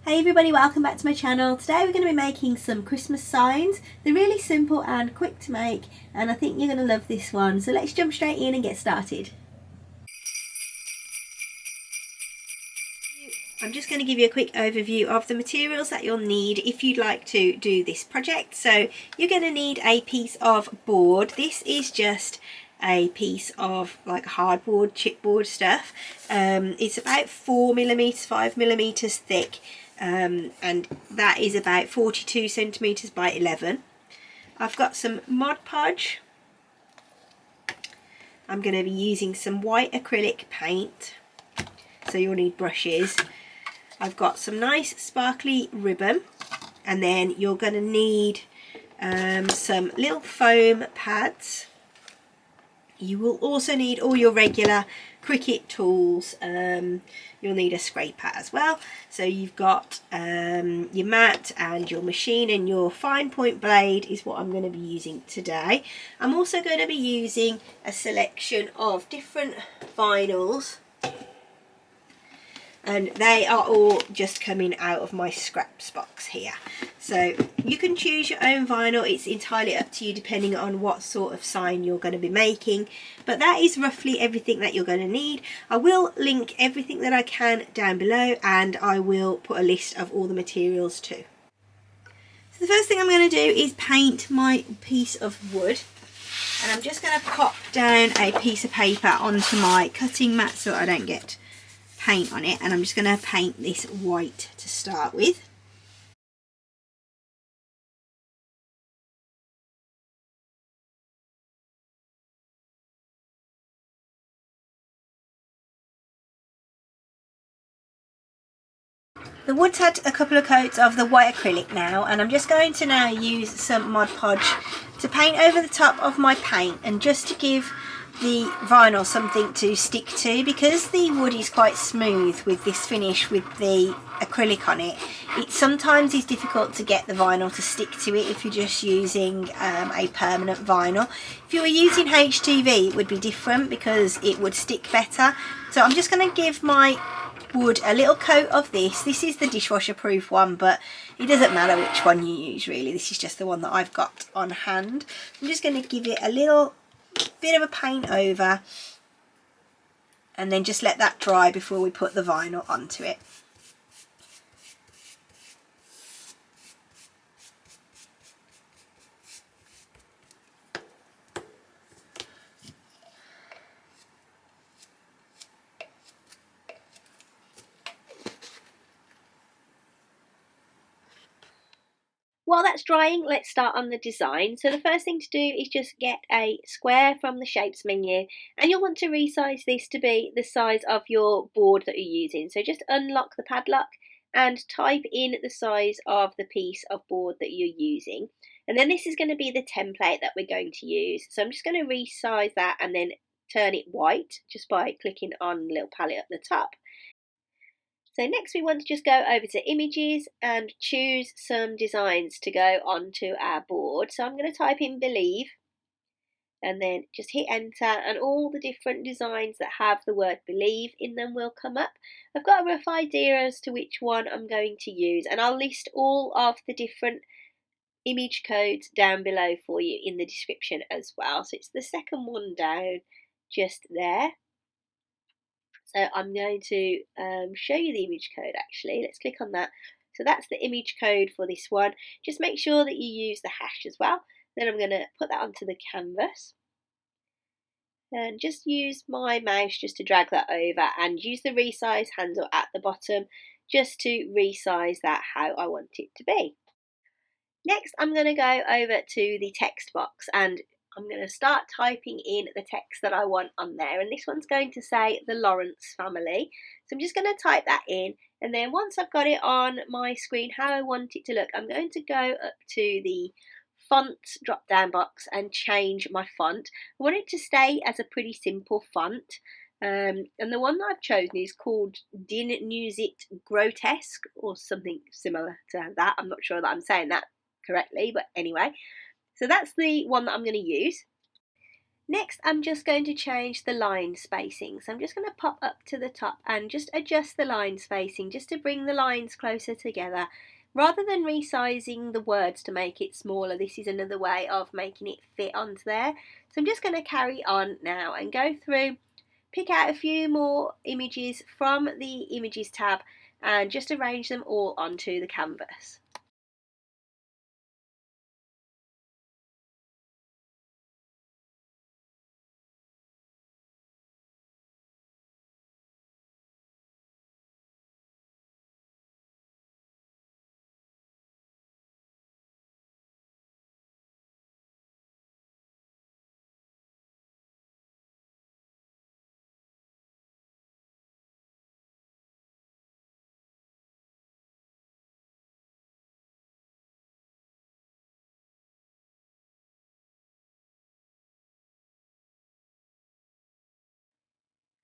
Hey everybody, welcome back to my channel. Today we're going to be making some Christmas signs. They're really simple and quick to make, and I think you're going to love this one. So let's jump straight in and get started. I'm just going to give you a quick overview of the materials that you'll need if you'd like to do this project. So you're going to need a piece of board. This is just a piece of like hardboard, chipboard stuff. It's about 4mm, 5mm thick. And that is about 42 centimeters by 11. I've got some Mod Podge. I'm going to be using some white acrylic paint, so you'll need brushes. I've got some nice sparkly ribbon, and then you're going to need some little foam pads. You will also need all your regular Cricut tools. You'll need a scraper as well. So you've got your mat and your machine, and your fine point blade is what I'm going to be using today. I'm also going to be using a selection of different vinyls, and they are all just coming out of my scraps box here. So you can choose your own vinyl. It's entirely up to you depending on what sort of sign you're going to be making. But that is roughly everything that you're going to need. I will link everything that I can down below, and I will put a list of all the materials too. So the first thing I'm going to do is paint my piece of wood. And I'm just going to pop down a piece of paper onto my cutting mat so I don't get paint on it, and I'm just going to paint this white to start with. The wood's had a couple of coats of the white acrylic now, and I'm just going to now use some Mod Podge to paint over the top of my paint, and just to give the vinyl something to stick to, because the wood is quite smooth with this finish with the acrylic on it. It sometimes is difficult to get the vinyl to stick to it if you're just using a permanent vinyl. If you were using HTV, it would be different because it would stick better. So I'm just going to give my wood a little coat of this. This is the dishwasher proof one, but it doesn't matter which one you use really. This is just the one that I've got on hand. I'm just going to give it a little bit of a paint over, and then just let that dry before we put the vinyl onto it. While that's drying, let's start on the design. So the first thing to do is just get a square from the shapes menu, and you'll want to resize this to be the size of your board that you're using. So just unlock the padlock and type in the size of the piece of board that you're using. And then this is going to be the template that we're going to use. So I'm just going to resize that and then turn it white just by clicking on the little palette at the top. So next we want to just go over to images and choose some designs to go onto our board. So I'm going to type in believe and then just hit enter, and all the different designs that have the word believe in them will come up. I've got a rough idea as to which one I'm going to use, and I'll list all of the different image codes down below for you in the description as well. So it's the second one down just there. So I'm going to show you the image code actually. Let's click on that. So that's the image code for this one. Just make sure that you use the hash as well. Then I'm going to put that onto the canvas. And just use my mouse just to drag that over, and use the resize handle at the bottom just to resize that how I want it to be. Next I'm going to go over to the text box, and I'm going to start typing in the text that I want on there, and this one's going to say the Lawrence family. So I'm just going to type that in, and then once I've got it on my screen how I want it to look, I'm going to go up to the font drop down box and change my font. I want it to stay as a pretty simple font, and the one that I've chosen is called Din Newsit Grotesque or something similar to that. I'm not sure that I'm saying that correctly, but anyway. So that's the one that I'm going to use. Next, I'm just going to change the line spacing. So I'm just going to pop up to the top and just adjust the line spacing just to bring the lines closer together. Rather than resizing the words to make it smaller, this is another way of making it fit onto there. So I'm just going to carry on now and go through, pick out a few more images from the Images tab and just arrange them all onto the canvas.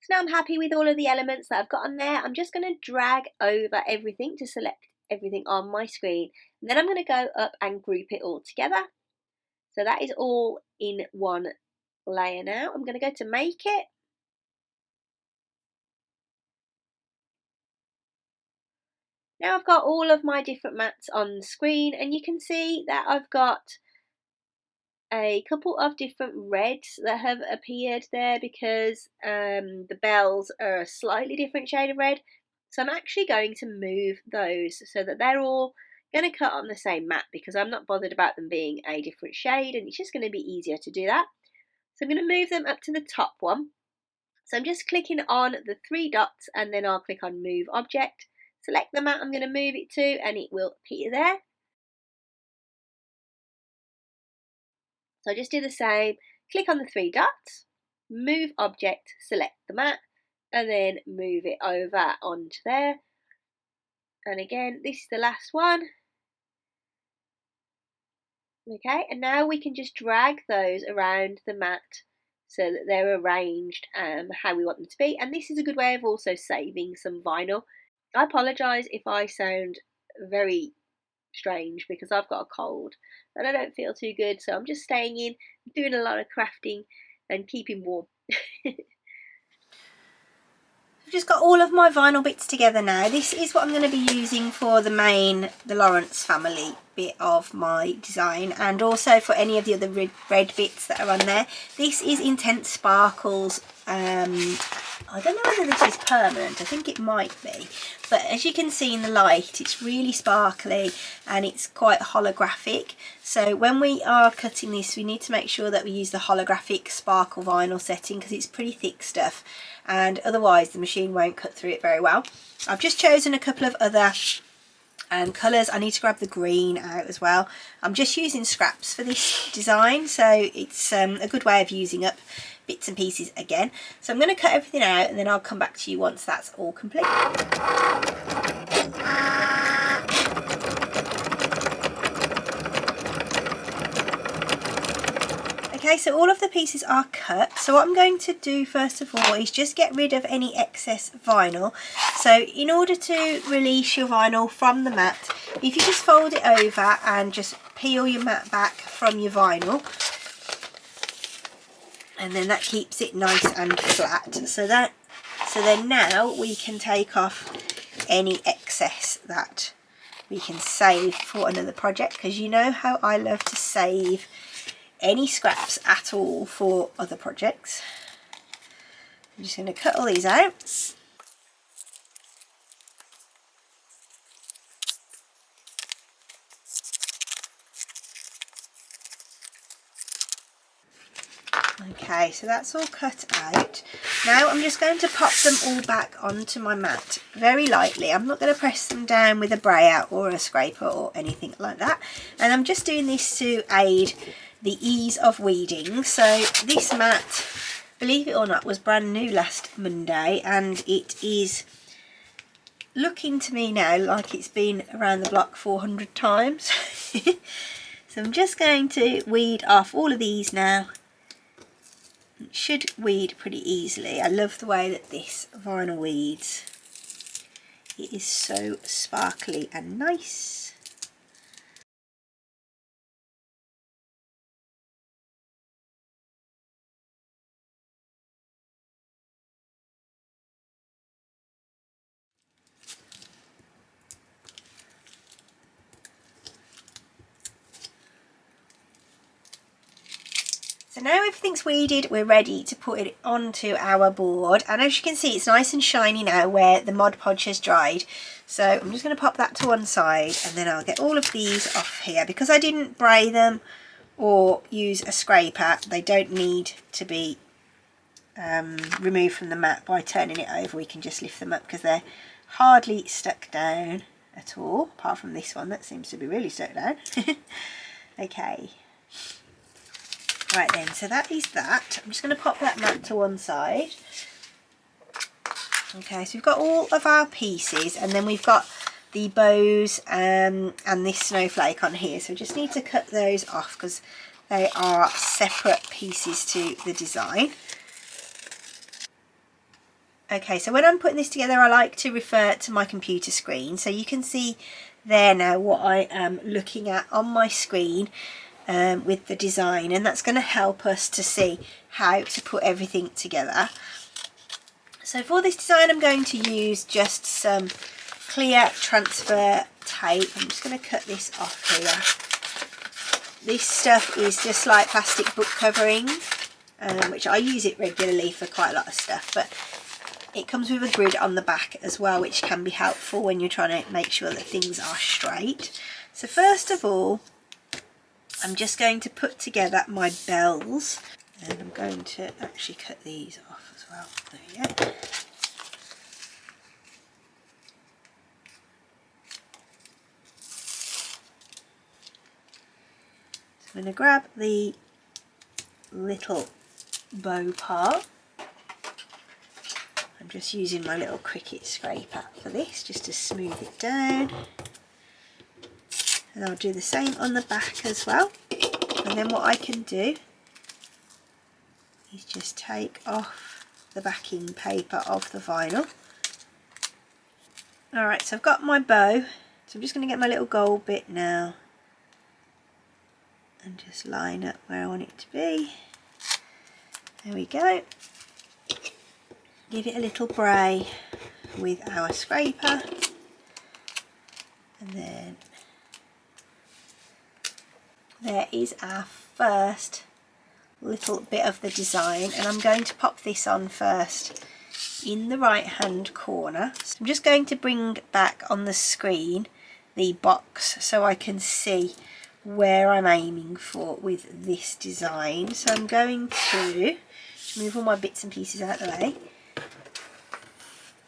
So now I'm happy with all of the elements that I've got on there. I'm just going to drag over everything to select everything on my screen. And then I'm going to go up and group it all together. So that is all in one layer now. I'm going to go to Make It. Now I've got all of my different mats on the screen, and you can see that I've got a couple of different reds that have appeared there because the bells are a slightly different shade of red. So I'm actually going to move those so that they're all going to cut on the same mat because I'm not bothered about them being a different shade, and it's just going to be easier to do that. So I'm going to move them up to the top one. So I'm just clicking on the three dots and then I'll click on Move Object. Select the mat I'm going to move it to and it will appear there. So I just do the same, click on the three dots, move object, select the mat, and then move it over onto there. And again, this is the last one. Okay, and now we can just drag those around the mat so that they're arranged how we want them to be. And this is a good way of also saving some vinyl. I apologise if I sound very strange because I've got a cold and I don't feel too good, so I'm just staying in, doing a lot of crafting and keeping warm. I've just got all of my vinyl bits together now. This is what I'm going to be using for the Lawrence family bit of my design, and also for any of the other red bits that are on there. This is Intense Sparkles. I don't know whether this is permanent, I think it might be, but as you can see in the light it's really sparkly and it's quite holographic. So when we are cutting this we need to make sure that we use the holographic sparkle vinyl setting because it's pretty thick stuff and otherwise the machine won't cut through it very well. I've just chosen a couple of other colours. I need to grab the green out as well. I'm just using scraps for this design, so it's a good way of using up bits and pieces again. So I'm going to cut everything out and then I'll come back to you once that's all complete. Okay, so all of the pieces are cut. So what I'm going to do first of all is just get rid of any excess vinyl. So in order to release your vinyl from the mat, if you just fold it over and just peel your mat back from your vinyl, and then that keeps it nice and flat. So then now we can take off any excess that we can save for another project, because you know how I love to save any scraps at all for other projects. I'm just going to cut all these out. Okay, so that's all cut out. Now I'm just going to pop them all back onto my mat very lightly. I'm not going to press them down with a brayer or a scraper or anything like that. And I'm just doing this to aid the ease of weeding. So this mat, believe it or not, was brand new last Monday and it is looking to me now like it's been around the block 400 times. So I'm just going to weed off all of these now. It should weed pretty easily. I love the way that this vinyl weeds. It is so sparkly and nice. now everything's weeded, we're ready to put it onto our board, and as you can see it's nice and shiny now where the Mod Podge has dried. So I'm just going to pop that to one side, and then I'll get all of these off here. Because I didn't bray them or use a scraper, they don't need to be removed from the mat by turning it over. We can just lift them up because they're hardly stuck down at all, apart from this one that seems to be really stuck down. Okay. Right then, so that is that. I'm just going to pop that mat to one side. Okay, so we've got all of our pieces, and then we've got the bows and this snowflake on here. So we just need to cut those off because they are separate pieces to the design. Okay, so when I'm putting this together, I like to refer to my computer screen. So you can see there now what I am looking at on my screen with the design, and that's going to help us to see how to put everything together. So for this design I'm going to use just some clear transfer tape. I'm just going to cut this off here. This stuff is just like plastic book covering, which I use it regularly for quite a lot of stuff, but it comes with a grid on the back as well, which can be helpful when you're trying to make sure that things are straight. So first of all, I'm just going to put together my bells, and I'm going to actually cut these off as well. There you go. So I'm going to grab the little bow part. I'm just using my little Cricut scraper for this, just to smooth it down. And I'll do the same on the back as well. And then what I can do is just take off the backing paper of the vinyl. Alright, so I've got my bow, so I'm just going to get my little gold bit now and just line up where I want it to be. There we go. Give it a little bray with our scraper, and then there is our first little bit of the design, and I'm going to pop this on first in the right hand corner. So I'm just going to bring back on the screen the box so I can see where I'm aiming for with this design. So I'm going to move all my bits and pieces out of the way,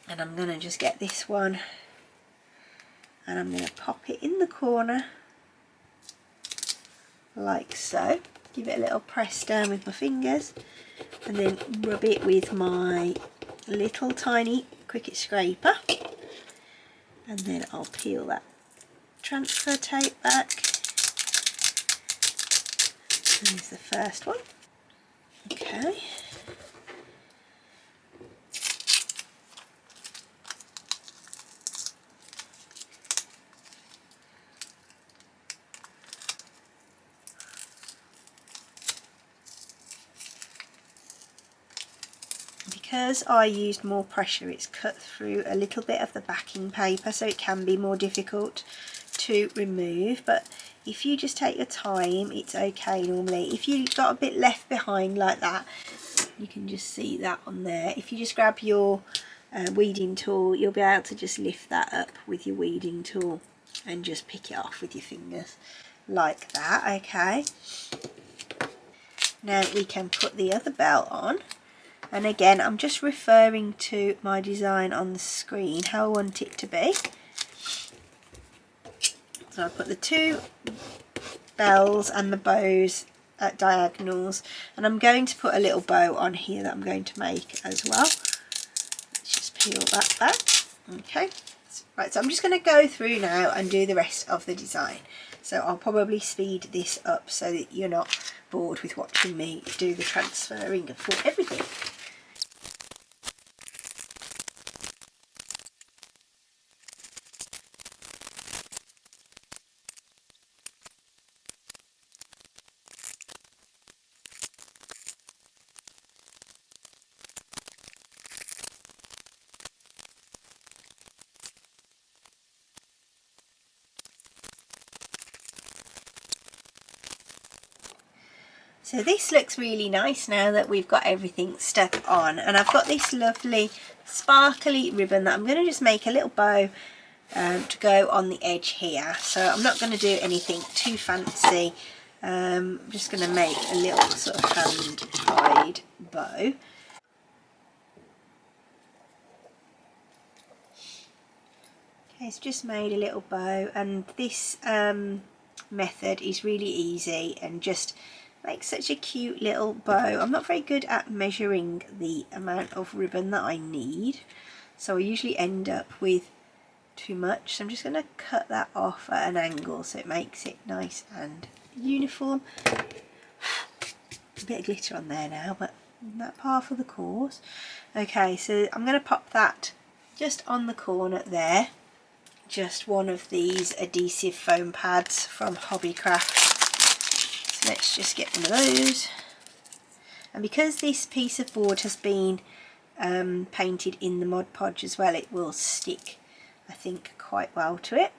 and I'm going to just get this one and I'm going to pop it in the corner like so. Give it a little press down with my fingers, and then rub it with my little tiny Cricut scraper, and then I'll peel that transfer tape back. Here's the first one. Okay. Because I used more pressure, it's cut through a little bit of the backing paper, so it can be more difficult to remove, but if you just take your time, it's okay normally. If you've got a bit left behind like that, you can just see that on there. If you just grab your weeding tool, you'll be able to just lift that up with your weeding tool and just pick it off with your fingers like that. Okay, now we can put the other belt on. And again, I'm just referring to my design on the screen, how I want it to be. So I put the two bells and the bows at diagonals, and I'm going to put a little bow on here that I'm going to make as well. Let's just peel that back. Okay, right, so I'm just going to go through now and do the rest of the design. So I'll probably speed this up so that you're not bored with watching me do the transferring for everything. So this looks really nice now that we've got everything stuck on, and I've got this lovely sparkly ribbon that I'm going to just make a little bow to go on the edge here. So I'm not going to do anything too fancy. I'm just going to make a little sort of hand tied bow. Okay, it's just made a little bow, and this method is really easy and just makes such a cute little bow. I'm not very good at measuring the amount of ribbon that I need, so I usually end up with too much, so I'm just going to cut that off at an angle so it makes it nice and uniform. A bit of glitter on there now, but that part for the course. Okay, so I'm going to pop that just on the corner there. Just one of these adhesive foam pads from Hobbycraft. So let's just get one of those. And because this piece of board has been painted in the Mod Podge as well, it will stick, I think, quite well to it.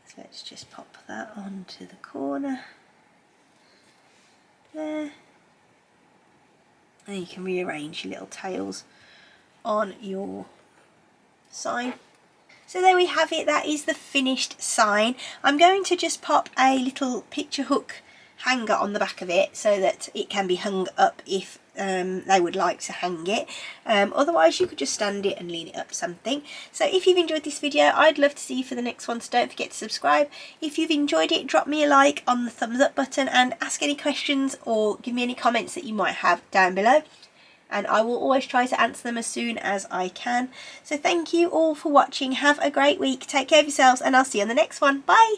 So let's just pop that onto the corner there. And you can rearrange your little tails on your sign. So there we have it, that is the finished sign. I'm going to just pop a little picture hook hanger on the back of it so that it can be hung up if they would like to hang it. Otherwise you could just stand it and lean it up something. So if you've enjoyed this video, I'd love to see you for the next one, so don't forget to subscribe. If you've enjoyed it, drop me a like on the thumbs up button and ask any questions or give me any comments that you might have down below, and I will always try to answer them as soon as I can. So thank you all for watching. Have a great week. Take care of yourselves, and I'll see you on the next one. Bye!